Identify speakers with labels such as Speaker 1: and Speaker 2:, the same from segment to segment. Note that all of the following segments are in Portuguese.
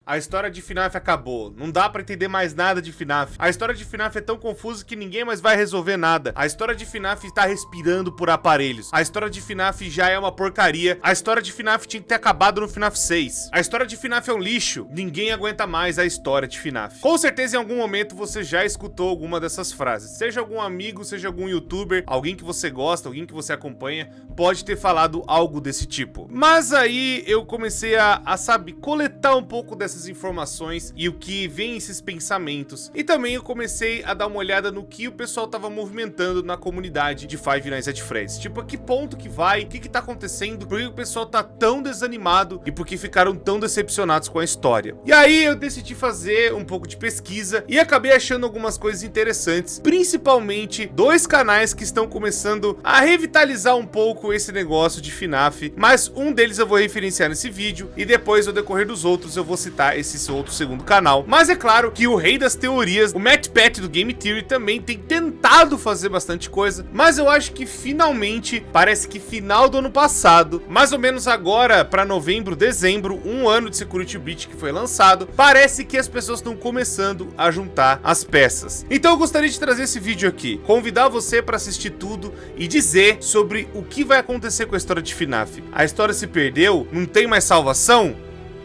Speaker 1: A história de FNAF acabou. Não dá pra entender mais nada de FNAF. A história de FNAF é tão confusa que ninguém mais vai resolver nada. A história de FNAF está respirando por aparelhos. A história de FNAF já é uma porcaria. A história de FNAF tinha que ter acabado no FNAF 6. A história de FNAF é um lixo. Ninguém aguenta mais a história de FNAF. Com certeza em algum momento você já escutou alguma dessas frases. Seja algum amigo, seja algum youtuber, alguém que você gosta, alguém que você acompanha, pode ter falado algo desse tipo. Mas aí eu comecei a sabe, coletar um pouco dessas informações e o que vem esses pensamentos. E também eu comecei a dar uma olhada no que o pessoal tava movimentando na comunidade de Five Nights at Freddy's. Tipo, a que ponto que vai? O que tá acontecendo? Por que o pessoal tá tão desanimado? E por que ficaram tão decepcionados com a história? E aí eu decidi fazer um pouco de pesquisa e acabei achando algumas coisas interessantes, principalmente dois canais que estão começando a revitalizar um pouco esse negócio de FNAF, mas um deles eu vou referenciar nesse vídeo e depois ao decorrer dos outros eu vou citar esse outro segundo canal. Mas é claro que o rei das teorias, o MatPat do Game Theory, também tem tentado fazer bastante coisa, mas eu acho que finalmente, parece que final do ano passado, mais ou menos agora para novembro, dezembro, um ano de Security Breach que foi lançado, parece que as pessoas estão começando a juntar as peças. Então eu gostaria de trazer esse vídeo aqui, convidar você para assistir tudo e dizer sobre o que vai acontecer com a história de FNAF. A história se perdeu? Não tem mais salvação?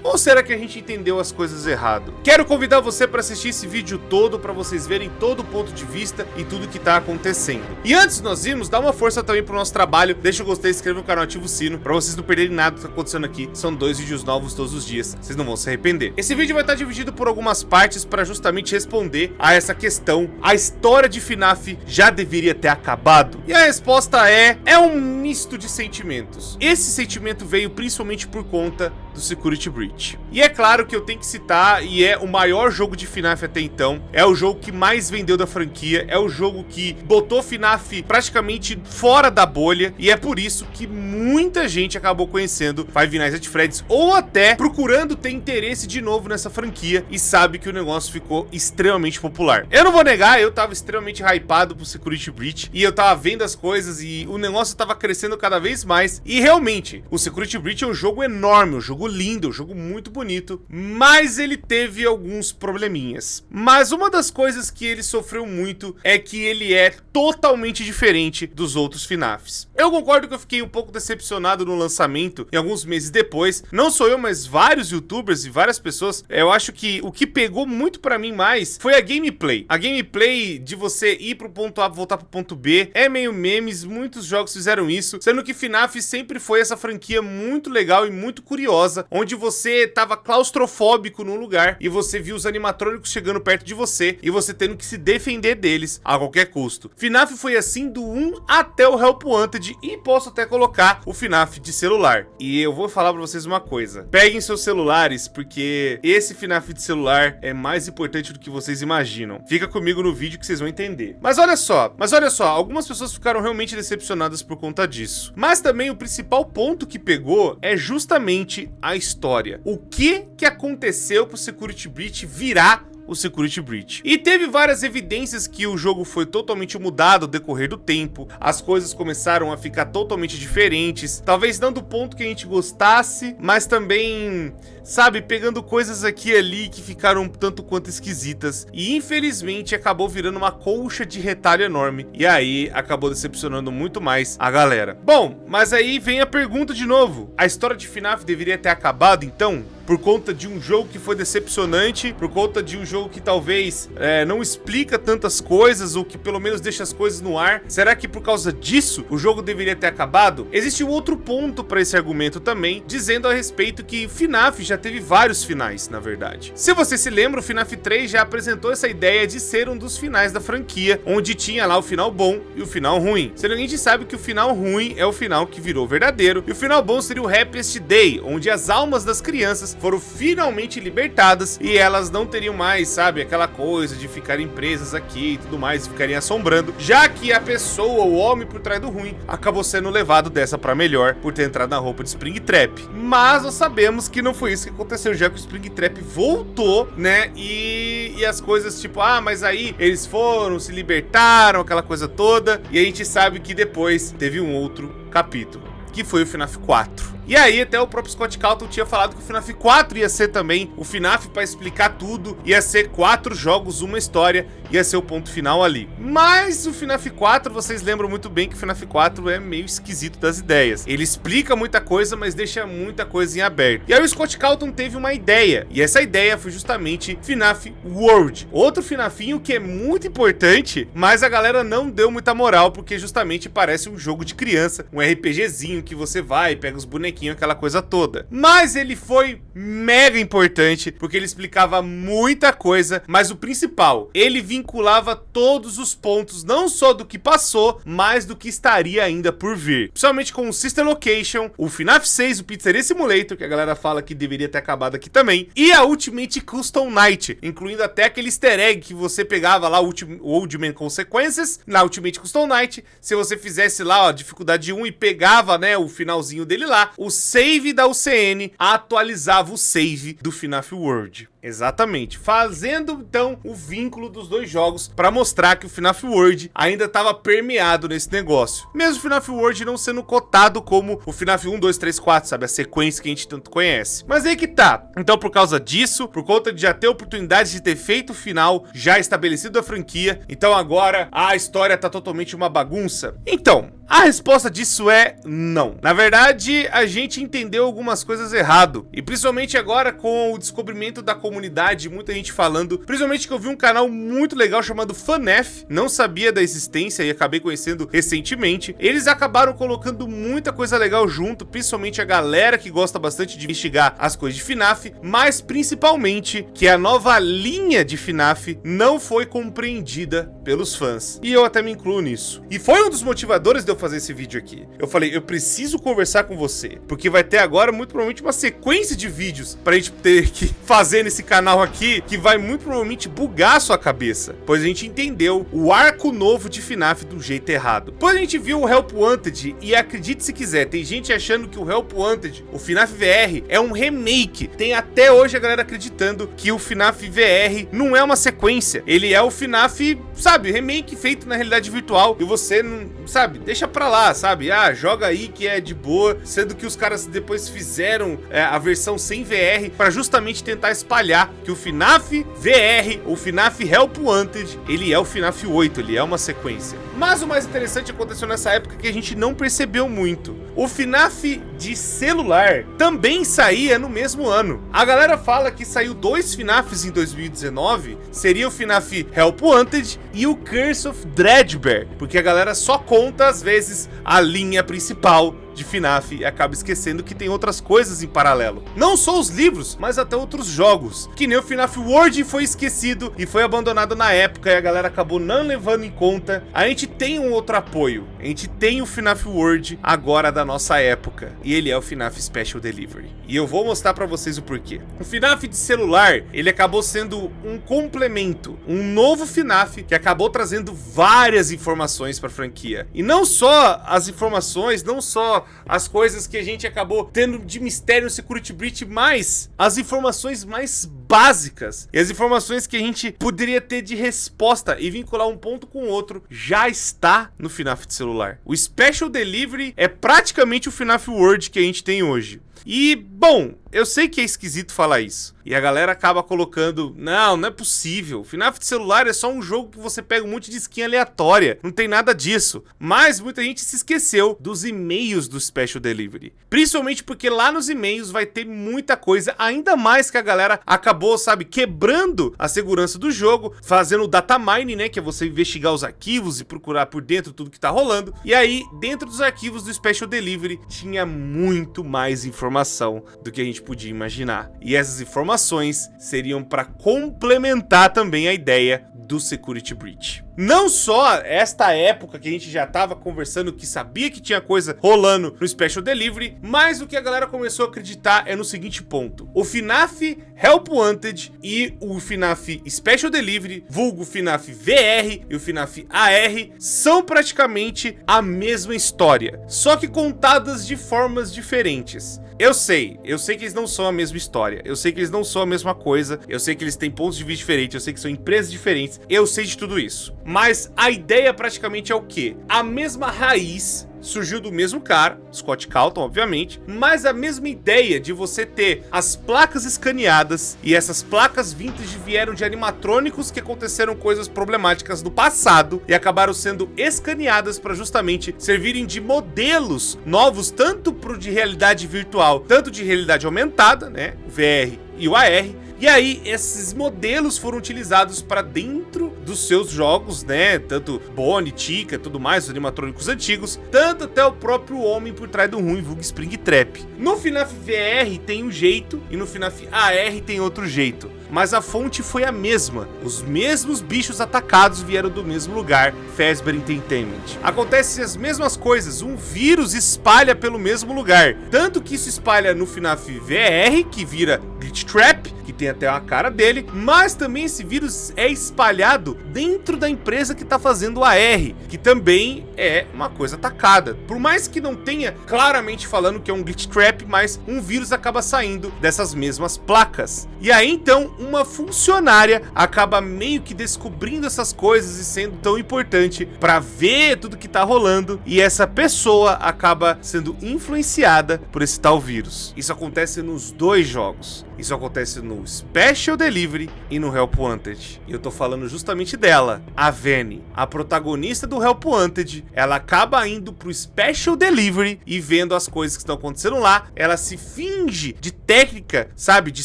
Speaker 1: Ou será que a gente entendeu as coisas errado? Quero convidar você para assistir esse vídeo todo, para vocês verem todo o ponto de vista e tudo que tá acontecendo. E antes de nós irmos, dá uma força também pro nosso trabalho, deixa o gostei, inscreva no canal, ativa o sino, para vocês não perderem nada do que tá acontecendo aqui. São 2 vídeos novos todos os dias, vocês não vão se arrepender. Esse vídeo vai estar dividido por algumas partes para justamente responder a essa questão. A história de FNAF já deveria ter acabado? E a resposta é um misto de sentimentos. Esse sentimento veio principalmente por conta do Security Breach. E é claro que eu tenho que citar, e é o maior jogo de FNAF até então, é o jogo que mais vendeu da franquia, é o jogo que botou FNAF praticamente fora da bolha, e é por isso que muita gente acabou conhecendo Five Nights at Freddy's, ou até procurando ter interesse de novo nessa franquia, e sabe que o negócio ficou extremamente popular. Eu não vou negar, eu tava extremamente hypado pro Security Breach, e eu tava vendo as coisas, e o negócio tava crescendo cada vez mais, e realmente, o Security Breach é um jogo enorme, um jogo lindo, um jogo muito bonito, mas ele teve alguns probleminhas. Mas uma das coisas que ele sofreu muito é que ele é totalmente diferente dos outros FNAFs. Eu concordo que eu fiquei um pouco decepcionado no lançamento e alguns meses depois, não sou eu, mas vários youtubers e várias pessoas, eu acho que o que pegou muito pra mim mais foi a gameplay. A gameplay de você ir pro ponto A, voltar pro ponto B, é meio memes, muitos jogos fizeram isso, sendo que FNAF sempre foi essa franquia muito legal e muito curiosa, onde você tava claustrofóbico num lugar e você viu os animatrônicos chegando perto de você e você tendo que se defender deles a qualquer custo. FNAF foi assim do 1 até o Help Wanted e posso até colocar o FNAF de celular. E eu vou falar pra vocês uma coisa, peguem seus celulares porque esse FNAF de celular é mais importante do que vocês imaginam. Fica comigo no vídeo que vocês vão entender. Mas olha só, algumas pessoas ficaram realmente decepcionadas por conta disso. Mas também o principal ponto que pegou é justamente a história. O que aconteceu pro Security Breach virar o Security Breach. E teve várias evidências que o jogo foi totalmente mudado ao decorrer do tempo, as coisas começaram a ficar totalmente diferentes, talvez não do ponto que a gente gostasse, mas também, sabe, pegando coisas aqui e ali que ficaram um tanto quanto esquisitas, e infelizmente acabou virando uma colcha de retalho enorme, e aí acabou decepcionando muito mais a galera. Bom, mas aí vem a pergunta de novo, a história de FNAF deveria ter acabado então? Por conta de um jogo que foi decepcionante, por conta de um jogo que talvez não explica tantas coisas, ou que pelo menos deixa as coisas no ar. Será que por causa disso o jogo deveria ter acabado? Existe um outro ponto para esse argumento também, dizendo a respeito que FNAF já teve vários finais, na verdade. Se você se lembra, o FNAF 3 já apresentou essa ideia de ser um dos finais da franquia, onde tinha lá o final bom e o final ruim. Sendo que a gente sabe que o final ruim é o final que virou verdadeiro, e o final bom seria o Happiest Day, onde as almas das crianças foram finalmente libertadas e elas não teriam mais, sabe, aquela coisa de ficarem presas aqui e tudo mais, e ficarem assombrando, já que a pessoa, o homem por trás do ruim, acabou sendo levado dessa pra melhor por ter entrado na roupa de Springtrap. Mas nós sabemos que não foi isso que aconteceu, já que o Springtrap voltou, né, e as coisas tipo, mas aí eles foram, se libertaram, aquela coisa toda, e a gente sabe que depois teve um outro capítulo, que foi o FNAF 4. E aí até o próprio Scott Cawthon tinha falado que o FNAF 4 ia ser também o FNAF pra explicar tudo, ia ser 4 jogos, uma história, ia ser o ponto final ali. Mas o FNAF 4, vocês lembram muito bem que o FNAF 4 é meio esquisito das ideias. Ele explica muita coisa, mas deixa muita coisa em aberto. E aí o Scott Cawthon teve uma ideia, e essa ideia foi justamente FNAF World. Outro FNAFinho que é muito importante, mas a galera não deu muita moral, porque justamente parece um jogo de criança, um RPGzinho que você vai, pega os bonequinhos, aquela coisa toda. Mas ele foi mega importante, porque ele explicava muita coisa, mas o principal, ele vinculava todos os pontos, não só do que passou, mas do que estaria ainda por vir. Principalmente com o Sister Location, o FNAF 6, o Pizzeria Simulator, que a galera fala que deveria ter acabado aqui também, e a Ultimate Custom Night, incluindo até aquele easter egg que você pegava lá, o Old Man Consequences, na Ultimate Custom Night, se você fizesse lá, ó, dificuldade 1 e pegava, né, o finalzinho dele lá, o save da UCN atualizava o save do FNAF World. Exatamente, fazendo então o vínculo dos dois jogos para mostrar que o FNAF World ainda estava permeado nesse negócio. Mesmo o FNAF World não sendo cotado como o FNAF 1, 2, 3, 4, sabe? A sequência que a gente tanto conhece. Mas aí que tá. Então por causa disso, por conta de já ter a oportunidade de ter feito o final já estabelecido da franquia, então agora a história tá totalmente uma bagunça? Então, a resposta disso é não. Na verdade, a gente entendeu algumas coisas errado. E principalmente agora com o descobrimento da comunidade, muita gente falando, principalmente que eu vi um canal muito legal chamado FANF, não sabia da existência e acabei conhecendo recentemente. Eles acabaram colocando muita coisa legal junto, principalmente a galera que gosta bastante de investigar as coisas de FNAF, mas principalmente que a nova linha de FNAF não foi compreendida pelos fãs. E eu até me incluo nisso. E foi um dos motivadores de eu fazer esse vídeo aqui. Eu falei, eu preciso conversar com você, porque vai ter agora muito provavelmente uma sequência de vídeos pra gente ter que fazer nesse canal aqui, que vai muito provavelmente bugar a sua cabeça, pois a gente entendeu o arco novo de FNAF do jeito errado. Depois a gente viu o Help Wanted, e acredite se quiser, tem gente achando que o Help Wanted, o FNAF VR, é um remake. Tem até hoje a galera acreditando que o FNAF VR não é uma sequência, ele é o FNAF, sabe, remake feito na realidade virtual, e você não, sabe, deixa pra lá, sabe, joga aí que é de boa, sendo que os caras depois fizeram a versão sem VR pra justamente tentar espalhar que o FNAF VR, o FNAF Help Wanted, ele é o FNAF 8, ele é uma sequência. Mas o mais interessante aconteceu nessa época que a gente não percebeu muito. O FNAF de celular também saía no mesmo ano. A galera fala que saiu 2 FNAFs em 2019, seria o FNAF Help Wanted e o Curse of Dreadbear, porque a galera só conta às vezes a linha principal de FNAF e acaba esquecendo que tem outras coisas em paralelo. Não só os livros, mas até outros jogos. Que nem o FNAF World foi esquecido e foi abandonado na época e a galera acabou não levando em conta. A gente tem um outro apoio. A gente tem o FNAF World agora da nossa época. E ele é o FNAF Special Delivery. E eu vou mostrar pra vocês o porquê. O FNAF de celular, ele acabou sendo um complemento. Um novo FNAF que acabou trazendo várias informações pra franquia. E não só as informações, não só as coisas que a gente acabou tendo de mistério no Security Breach, mas as informações mais básicas e as informações que a gente poderia ter de resposta e vincular um ponto com o outro já está no FNAF de celular. O Special Delivery é praticamente o FNAF World que a gente tem hoje. E, bom, eu sei que é esquisito falar isso. E a galera acaba colocando, não é possível. O FNAF de celular é só um jogo que você pega um monte de skin aleatória. Não tem nada disso. Mas muita gente se esqueceu dos e-mails do Special Delivery. Principalmente porque lá nos e-mails vai ter muita coisa. Ainda mais que a galera acabou, sabe, quebrando a segurança do jogo. Fazendo o data mining, né? Que é você investigar os arquivos e procurar por dentro tudo que tá rolando. E aí, dentro dos arquivos do Special Delivery, tinha muito mais informação do que a gente podia imaginar. E essas informações seriam para complementar também a ideia do Security Breach. Não só esta época que a gente já tava conversando, que sabia que tinha coisa rolando no Special Delivery, mas o que a galera começou a acreditar é no seguinte ponto. O FNAF Help Wanted e o FNAF Special Delivery, vulgo FNAF VR e o FNAF AR, são praticamente a mesma história, só que contadas de formas diferentes. Eu sei que eles não são a mesma história, eu sei que eles não são a mesma coisa, eu sei que eles têm pontos de vista diferentes, eu sei que são empresas diferentes, eu sei de tudo isso. Mas a ideia praticamente é o quê? A mesma raiz, surgiu do mesmo cara, Scott Calton, obviamente, mas a mesma ideia de você ter as placas escaneadas, e essas placas vintage vieram de animatrônicos que aconteceram coisas problemáticas no passado e acabaram sendo escaneadas para justamente servirem de modelos novos, tanto pro de realidade virtual, tanto de realidade aumentada, né, o VR e o AR. E aí, esses modelos foram utilizados para dentro dos seus jogos, né? Tanto Bonnie, Chica, tudo mais, os animatrônicos antigos, tanto até o próprio homem por trás do ruim, vulgo Springtrap. No FNAF VR tem um jeito e no FNAF AR tem outro jeito, mas a fonte foi a mesma. Os mesmos bichos atacados vieram do mesmo lugar, Fazbear Entertainment. Acontecem as mesmas coisas, um vírus espalha pelo mesmo lugar, tanto que isso espalha no FNAF VR, que vira Glitchtrap, que tem até a cara dele, mas também esse vírus é espalhado dentro da empresa que tá fazendo o AR, que também é uma coisa atacada. Por mais que não tenha claramente falando que é um Glitchtrap, mas um vírus acaba saindo dessas mesmas placas. E aí então uma funcionária acaba meio que descobrindo essas coisas e sendo tão importante para ver tudo que tá rolando, e essa pessoa acaba sendo influenciada por esse tal vírus. Isso acontece nos dois jogos. Isso acontece no Special Delivery e no Help Wanted. E eu tô falando justamente dela, a Vanny, a protagonista do Help Wanted. Ela acaba indo pro Special Delivery e vendo as coisas que estão acontecendo lá. Ela se finge de técnica, sabe, de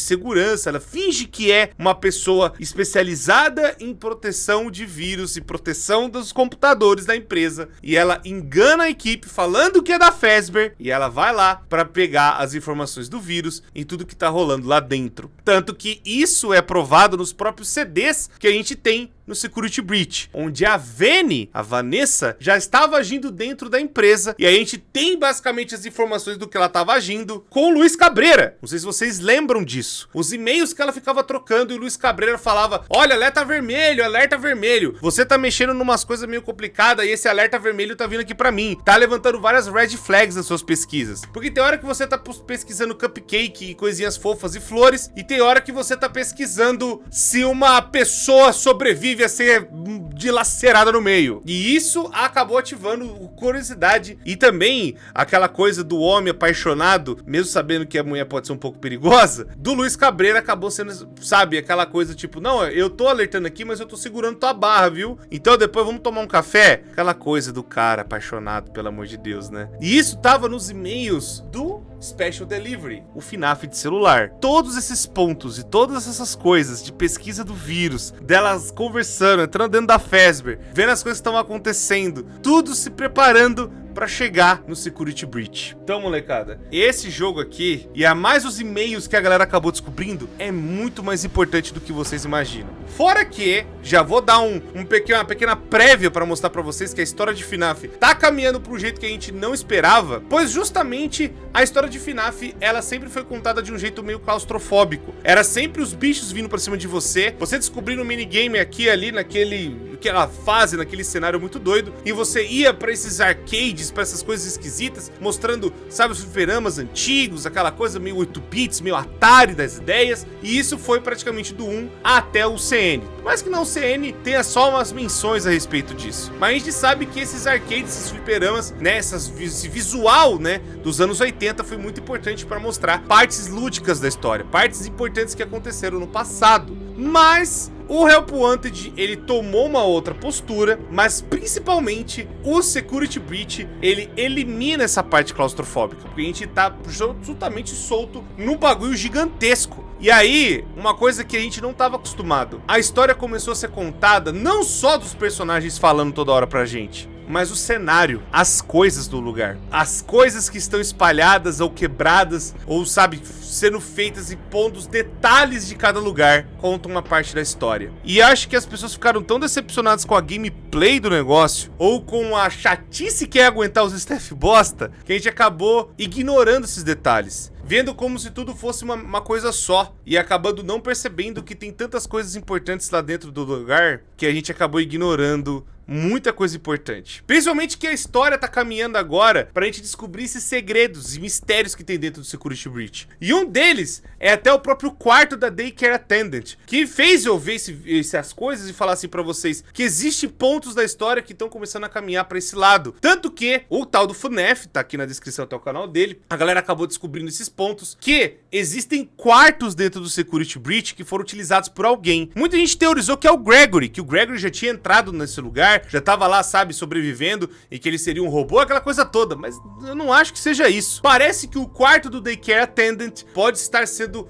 Speaker 1: segurança. Ela finge que é uma pessoa especializada em proteção de vírus e proteção dos computadores da empresa. E ela engana a equipe falando que é da Fazbear. E ela vai lá para pegar as informações do vírus e tudo que tá rolando lá dentro. Tanto que isso é provado nos próprios CDs que a gente tem no Security Breach, onde a Vanny, a Vanessa, já estava agindo dentro da empresa, e a gente tem basicamente as informações do que ela estava agindo com o Luiz Cabreira. Não sei se vocês lembram disso. Os e-mails que ela ficava trocando e o Luiz Cabreira falava: olha, alerta vermelho, você tá mexendo numas coisas meio complicadas e esse alerta vermelho tá vindo aqui pra mim, tá levantando várias red flags nas suas pesquisas. Porque tem hora que você tá pesquisando cupcake e coisinhas fofas e flores, e tem hora que você tá pesquisando se uma pessoa sobrevive a ser dilacerada no meio. E isso acabou ativando curiosidade e também aquela coisa do homem apaixonado, mesmo sabendo que a mulher pode ser um pouco perigosa, do Luiz Cabreira acabou sendo, sabe, aquela coisa tipo, não, eu tô alertando aqui, mas eu tô segurando tua barra, viu? Então depois vamos tomar um café? Aquela coisa do cara apaixonado, pelo amor de Deus, né? E isso tava nos e-mails do Special Delivery, o FNAF de celular. Todos esses pontos e todas essas coisas de pesquisa do vírus, delas conversando, entrando dentro da Fazbear, vendo as coisas que estão acontecendo, tudo se preparando para chegar no Security Breach. Então, molecada, esse jogo aqui, e a mais os e-mails que a galera acabou descobrindo, é muito mais importante do que vocês imaginam. Fora que, já vou dar uma pequena prévia para mostrar para vocês que a história de FNAF tá caminhando para um jeito que a gente não esperava, pois justamente a história de FNAF, ela sempre foi contada de um jeito meio claustrofóbico. Era sempre os bichos vindo para cima de você descobrindo um minigame aqui ali, naquela fase, naquele cenário muito doido, e você ia para esses arcades, para essas coisas esquisitas, mostrando, sabe, os fliperamas antigos, aquela coisa meio 8 bits, meio Atari das ideias, e isso foi praticamente do 1 até o CN. Mas que não o CN tenha só umas menções a respeito disso. Mas a gente sabe que esses arcades, esses fliperamas, né, esse visual, né, dos anos 80 foi muito importante para mostrar partes lúdicas da história, partes importantes que aconteceram no passado. Mas o Help Wanted, ele tomou uma outra postura, mas principalmente o Security Breach, ele elimina essa parte claustrofóbica, porque a gente tá absolutamente solto num bagulho gigantesco. E aí, uma coisa que a gente não tava acostumado, a história começou a ser contada não só dos personagens falando toda hora pra gente, mas o cenário, as coisas do lugar, as coisas que estão espalhadas ou quebradas, ou sabe, sendo feitas e pondo os detalhes de cada lugar, contam uma parte da história. E acho que as pessoas ficaram tão decepcionadas com a gameplay do negócio, ou com a chatice que é aguentar os staff bosta, que a gente acabou ignorando esses detalhes. vendo como se tudo fosse uma coisa só e acabando não percebendo que tem tantas coisas importantes lá dentro do lugar que a gente acabou ignorando muita coisa importante. Principalmente que a história tá caminhando agora pra gente descobrir esses segredos e mistérios que tem dentro do Security Breach. E um deles é até o próprio quarto da Daycare Attendant, que fez eu ver essas coisas e falar assim pra vocês que existem pontos da história que estão começando a caminhar pra esse lado. Tanto que o tal do FUNEF, tá aqui na descrição até o canal dele, a galera acabou descobrindo esses pontos, que existem quartos dentro do Security Breach que foram utilizados por alguém. Muita gente teorizou que é o Gregory, que o Gregory já tinha entrado nesse lugar, já tava lá, sabe, sobrevivendo e que ele seria um robô, aquela coisa toda, mas eu não acho que seja isso. Parece que o quarto do Daycare Attendant pode estar sendo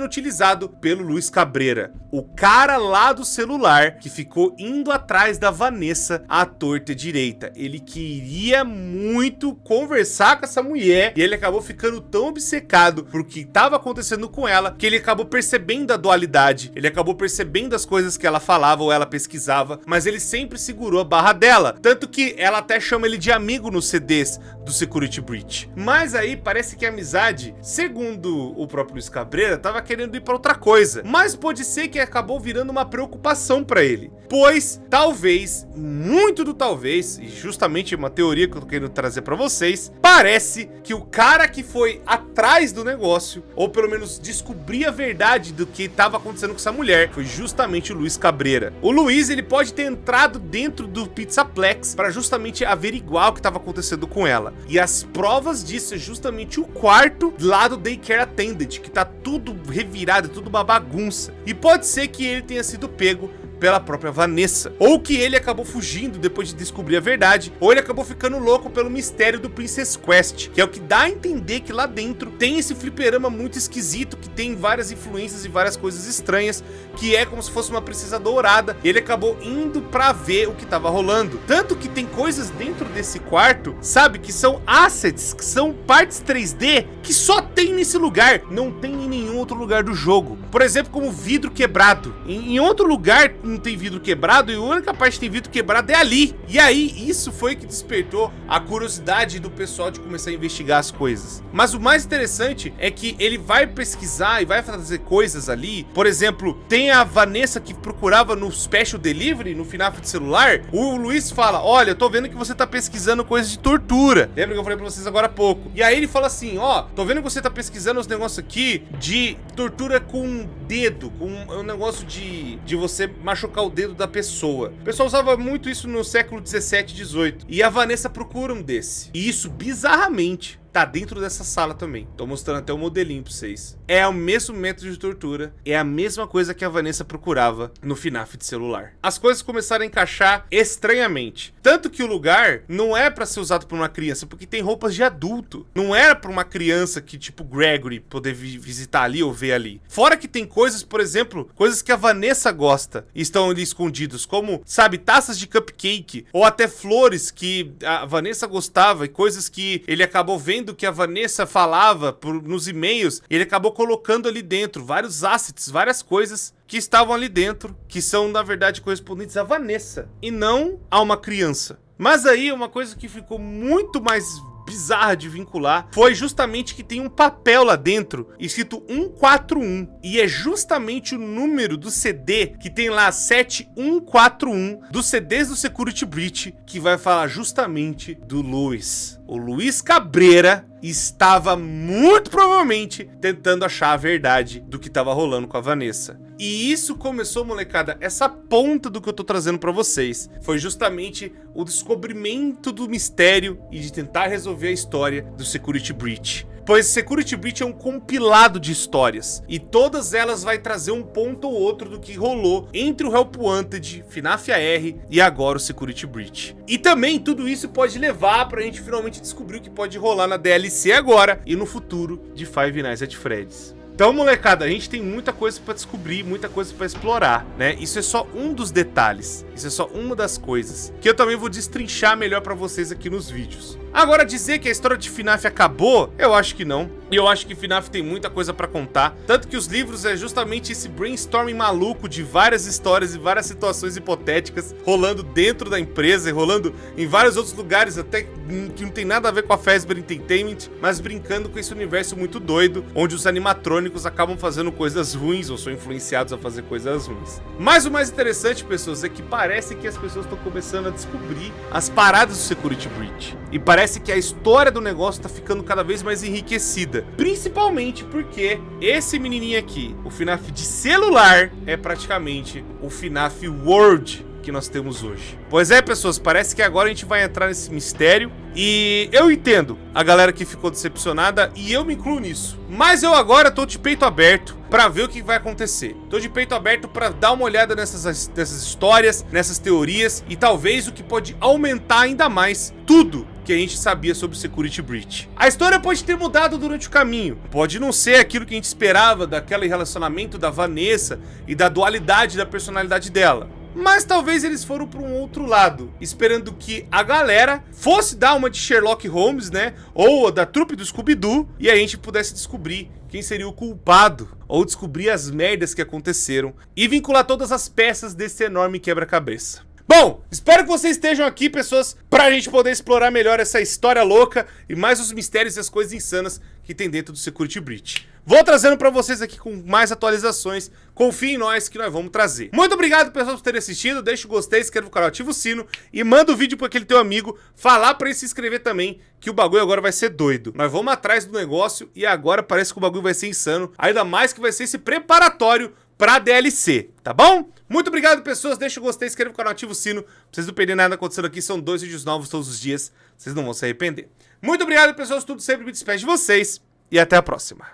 Speaker 1: utilizado pelo Luiz Cabreira, o cara lá do celular que ficou indo atrás da Vanessa à torta direita. Ele queria muito conversar com essa mulher e ele acabou ficando tão obcecado por que estava acontecendo com ela que ele acabou percebendo a dualidade, ele acabou percebendo as coisas que ela falava ou ela pesquisava, mas ele sempre segurou a barra dela, tanto que ela até chama ele de amigo nos CDs do Security Breach. Mas aí parece que a amizade, segundo o próprio Luiz Cabreira, tava querendo ir pra outra coisa, mas pode ser que acabou virando uma preocupação pra ele, pois talvez, muito do talvez, e justamente uma teoria que eu tô querendo trazer pra vocês, parece que o cara que foi atrás do negócio, ou pelo menos descobrir a verdade do que tava acontecendo com essa mulher, foi justamente o Luiz Cabreira. O Luiz, ele pode ter entrado dentro do Pizzaplex para justamente averiguar o que estava acontecendo com ela. E as provas disso é justamente o quarto lá do Daycare Attendant, que tá tudo revirado, tudo uma bagunça. E pode ser que ele tenha sido pego pela própria Vanessa, ou que ele acabou fugindo depois de descobrir a verdade, ou ele acabou ficando louco pelo mistério do Princess Quest, que é o que dá a entender que lá dentro tem esse fliperama muito esquisito, que tem várias influências e várias coisas estranhas, que é como se fosse uma princesa dourada. Ele acabou indo pra ver o que tava rolando, tanto que tem coisas dentro desse quarto, sabe, que são assets, que são partes 3D, que só tem nesse lugar, não tem em nenhum outro lugar do jogo. Por exemplo, como vidro quebrado. Em outro lugar não tem vidro quebrado e a única parte que tem vidro quebrado é ali. E aí, isso foi que despertou a curiosidade do pessoal de começar a investigar as coisas. Mas o mais interessante é que ele vai pesquisar e vai fazer coisas ali. Por exemplo, tem a Vanessa que procurava no Special Delivery, no FNAF de celular. O Luiz fala, olha, eu tô vendo que você tá pesquisando coisas de tortura. Lembra que eu falei pra vocês agora há pouco? E aí ele fala assim, ó, tô vendo que você tá pesquisando os negócios aqui de tortura com dedo, com um negócio de você machucar o dedo da pessoa. O pessoal usava muito isso no século 17 e 18. E a Vanessa procura um desse. E isso, bizarramente, tá dentro dessa sala também. Tô mostrando até o modelinho pra vocês. É o mesmo método de tortura. É a mesma coisa que a Vanessa procurava no FNAF de celular. As coisas começaram a encaixar estranhamente. Tanto que o lugar não é pra ser usado por uma criança, porque tem roupas de adulto. Não era pra uma criança que, tipo, Gregory, poder visitar ali ou ver ali. Fora que tem coisas, por exemplo, coisas que a Vanessa gosta e estão ali escondidos, como, sabe, taças de cupcake, ou até flores que a Vanessa gostava e coisas que ele acabou vendo que a Vanessa falava nos e-mails, ele acabou colocando ali dentro vários assets, várias coisas que estavam ali dentro, que são, na verdade, correspondentes à Vanessa, e não a uma criança. Mas aí, uma coisa que ficou muito mais bizarra de vincular foi justamente que tem um papel lá dentro escrito 141 e é justamente o número do CD que tem lá 7141 dos CDs do Security Breach, que vai falar justamente do Luiz. O Luiz Cabreira estava muito provavelmente tentando achar a verdade do que estava rolando com a Vanessa. E isso começou, molecada, essa ponta do que eu tô trazendo pra vocês. Foi justamente o descobrimento do mistério e de tentar resolver a história do Security Breach. Pois Security Breach é um compilado de histórias, e todas elas vai trazer um ponto ou outro do que rolou entre o Help Wanted, FNAF AR e agora o Security Breach. E também tudo isso pode levar pra gente finalmente descobrir o que pode rolar na DLC agora e no futuro de Five Nights at Freddy's. Então, molecada, a gente tem muita coisa pra descobrir, muita coisa pra explorar, né? Isso é só um dos detalhes, isso é só uma das coisas que eu também vou destrinchar melhor pra vocês aqui nos vídeos. Agora, dizer que a história de FNAF acabou, eu acho que não. E eu acho que FNAF tem muita coisa pra contar. Tanto que os livros é justamente esse brainstorming maluco de várias histórias e várias situações hipotéticas rolando dentro da empresa e rolando em vários outros lugares, até que não tem nada a ver com a Fazbear Entertainment, mas brincando com esse universo muito doido, onde os animatrônicos acabam fazendo coisas ruins ou são influenciados a fazer coisas ruins. Mas o mais interessante, pessoas, é que parece que as pessoas estão começando a descobrir as paradas do Security Breach. E parece que a história do negócio tá ficando cada vez mais enriquecida. Principalmente porque esse menininho aqui, o FNAF de celular, é praticamente o FNAF World que nós temos hoje. Pois é, pessoas, parece que agora a gente vai entrar nesse mistério e eu entendo a galera que ficou decepcionada e eu me incluo nisso. Mas eu agora tô de peito aberto pra ver o que vai acontecer. Tô de peito aberto pra dar uma olhada nessas histórias, nessas teorias e talvez o que pode aumentar ainda mais tudo que a gente sabia sobre o Security Breach. A história pode ter mudado durante o caminho, pode não ser aquilo que a gente esperava daquele relacionamento da Vanessa e da dualidade da personalidade dela. Mas talvez eles foram para um outro lado, esperando que a galera fosse dar uma de Sherlock Holmes, né? Ou da trupe do Scooby-Doo, e a gente pudesse descobrir quem seria o culpado, ou descobrir as merdas que aconteceram, e vincular todas as peças desse enorme quebra-cabeça. Bom, espero que vocês estejam aqui, pessoas, pra gente poder explorar melhor essa história louca e mais os mistérios e as coisas insanas que tem dentro do Security Breach. Vou trazendo pra vocês aqui com mais atualizações. Confie em nós que nós vamos trazer. Muito obrigado, pessoal, por terem assistido. Deixa o gostei, inscreva no canal, ativa o sino e manda o vídeo pra aquele teu amigo falar pra ele se inscrever também, que o bagulho agora vai ser doido. Nós vamos atrás do negócio e agora parece que o bagulho vai ser insano. Ainda mais que vai ser esse preparatório pra DLC, tá bom? Muito obrigado, pessoas. Deixa o gostei, inscreva no canal, ativa o sino. Pra vocês não perderem nada acontecendo aqui. São 2 vídeos novos todos os dias. Vocês não vão se arrepender. Muito obrigado, pessoas. Tudo sempre me despede de vocês. E até a próxima.